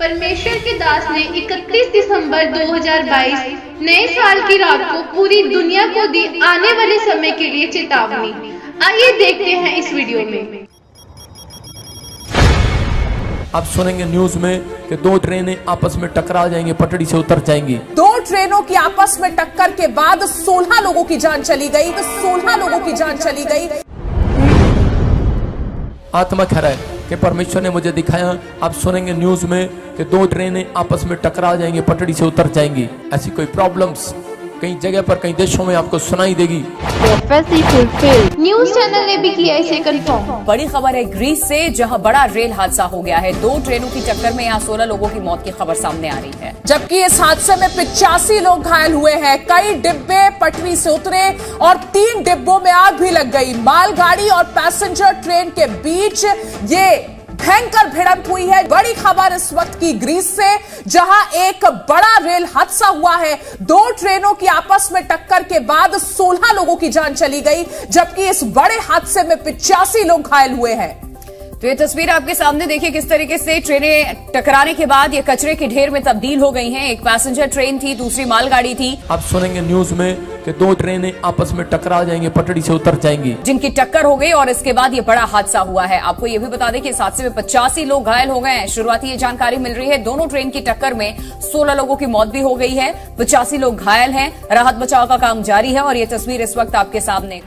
परमेश्वर के दास ने 31 दिसंबर 2022 नए साल की रात को पूरी दुनिया को दी आने वाले समय के लिए चेतावनी। आइए देखते हैं इस वीडियो में। आप सुनेंगे न्यूज में कि दो ट्रेनें आपस में टकरा जाएंगी, पटड़ी से उतर जाएंगी। दो ट्रेनों की आपस में टक्कर के बाद 16 लोगों की जान चली गई। 16 लोगों की जान चली गई। आत्मा कह रहा है कि परमेश्वर ने मुझे दिखाया। आप सुनेंगे न्यूज में कि दो ट्रेनें आपस में टकरा जाएंगी, पटड़ी से उतर जाएंगी। ऐसी कोई प्रॉब्लम्स कई जगह पर, कई देशों में आपको सुनाई देगी। न्यूज चैनल ने भी किया इसे कंफर्म। बड़ी खबर है ग्रीस से, जहां बड़ा रेल हादसा हो गया है। दो ट्रेनों की टक्कर में यहां 16 लोगों की मौत की खबर सामने आ रही है, जबकि इस हादसे में 85 लोग घायल हुए हैं। कई डिब्बे पटरी से उतरे और 3 डिब्बों में आग भी लग गई। मालगाड़ी और पैसेंजर ट्रेन के बीच ये भयंकर भिड़ंत हुई है। बड़ी खबर इस वक्त की ग्रीस से, जहां एक बड़ा रेल हादसा हुआ है। दो ट्रेनों की आपस में टक्कर के बाद 16 लोगों की जान चली गई, जबकि इस बड़े हादसे में 85 लोग घायल हुए हैं। तो ये तस्वीर आपके सामने देखिए किस तरीके से ट्रेनें टकराने के बाद ये कचरे के ढेर में तब्दील हो गई हैं। एक पैसेंजर ट्रेन थी, दूसरी मालगाड़ी थी। आप सुनेंगे न्यूज में कि दो ट्रेनें आपस में टकरा जाएंगी, पटड़ी से उतर जाएंगी, जिनकी टक्कर हो गई और इसके बाद ये बड़ा हादसा हुआ है। आपको ये भी बता दें कि इस हादसे में 85 लोग घायल हो गए हैं। शुरुआती ये जानकारी मिल रही है, दोनों ट्रेन की टक्कर में 16 लोगों की मौत भी हो गई है, 85 लोग घायल हैं। राहत बचाव का काम जारी है और ये तस्वीर इस वक्त आपके सामने।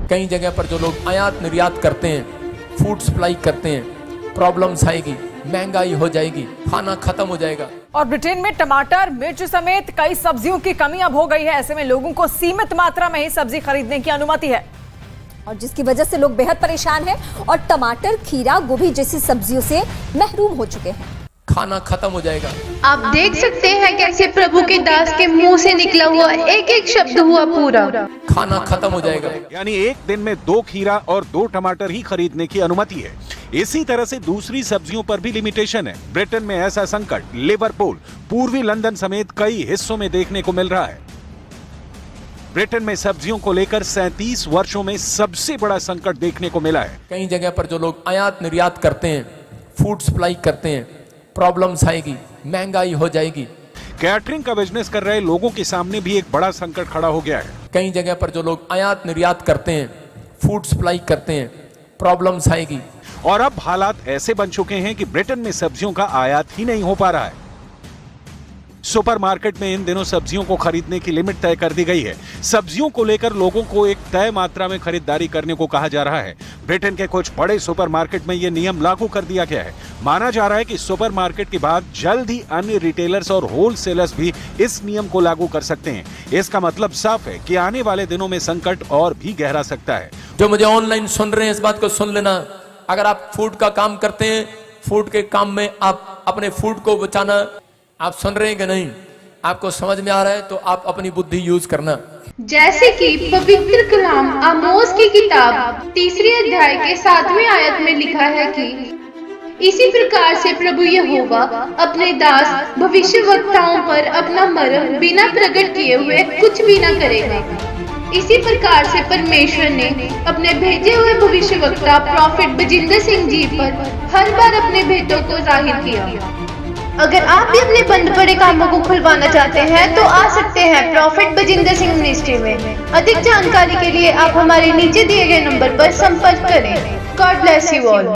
कई जगह पर जो लोग आयात निर्यात करते हैं, फूड सप्लाई करते हैं, प्रॉब्लम्स आएगी, महंगाई हो जाएगी, खाना खत्म हो जाएगा। और ब्रिटेन में टमाटर, मिर्च समेत कई सब्जियों की कमी अब हो गई है। ऐसे में लोगों को सीमित मात्रा में ही सब्जी खरीदने की अनुमति है, और जिसकी वजह से लोग बेहद परेशान हैं और टमाटर, खीरा, गोभी जैसी सब्जियों से महरूम हो चुके हैं। खाना खत्म हो जाएगा। आप देख सकते हैं कैसे प्रभु के दास के मुंह से निकला हुआ एक एक शब्द हुआ पूरा। खाना खत्म हो जाएगा। यानी एक दिन में 2 खीरा और 2 टमाटर ही खरीदने की अनुमति है। इसी तरह से दूसरी सब्जियों पर भी लिमिटेशन है। ब्रिटेन में ऐसा संकट लिवरपूल, पूर्वी लंदन समेत कई हिस्सों में देखने को मिल रहा है। ब्रिटेन में सब्जियों को लेकर 37 वर्षों में सबसे बड़ा संकट देखने को मिला है। कई जगह पर जो लोग आयात निर्यात करते हैं, फूड सप्लाई करते हैं, प्रॉब्लम्स आएगी, महंगाई हो जाएगी। कैटरिंग का बिजनेस कर रहे लोगों के सामने भी एक बड़ा संकट खड़ा हो गया है। कई जगह पर जो लोग आयात निर्यात करते हैं, फूड सप्लाई करते हैं, प्रॉब्लम्स आएगी। और अब हालात ऐसे बन चुके हैं कि ब्रिटेन में सब्जियों का आयात ही नहीं हो पा रहा है। सुपरमार्केट में इन दिनों सब्जियों को खरीदने की लिमिट तय कर दी गई है। सब्जियों को लेकर लोगों को एक तय मात्रा में खरीदारी करने को कहा जा रहा है। ब्रिटेन के कुछ बड़े सुपरमार्केट में यह नियम लागू कर दिया गया है। माना जा रहा है कि सुपरमार्केट के बाद जल्द ही अन्य रिटेलर्स और होलसेलर्स भी इस नियम को लागू कर सकते हैं। इसका मतलब साफ है कि आने वाले दिनों में संकट और भी गहरा सकता है। जो मुझे ऑनलाइन सुन रहे हैं, इस बात को सुन लेना, अगर आप फूड का काम करते हैं, फूड के काम में आप अपने फूड को बचाना, आप सुन रहे हैं कि नहीं, आपको समझ में आ रहा है तो आप अपनी बुद्धि यूज करना। जैसे कि पवित्र कलाम आमोस की किताब 3 अध्याय के 7वें आयत में लिखा है कि इसी प्रकार से प्रभु यहोवा अपने दास भविष्यवक्ताओं पर अपना मर्म बिना प्रकट किए हुए कुछ भी न करेगा। इसी प्रकार से परमेश्वर ने अपने भेजे हुए भविष्यवक्ता प्रॉफिट बजिंदर सिंह जी पर हर बार अपने भेदों को जाहिर किया। अगर आप भी अपने बंद पड़े कामों को खुलवाना चाहते हैं तो आ सकते हैं प्रॉफिट बजिंदर सिंह मिनिस्ट्री में। अधिक जानकारी के लिए आप हमारे नीचे दिए गए नंबर पर संपर्क करें। God bless you all.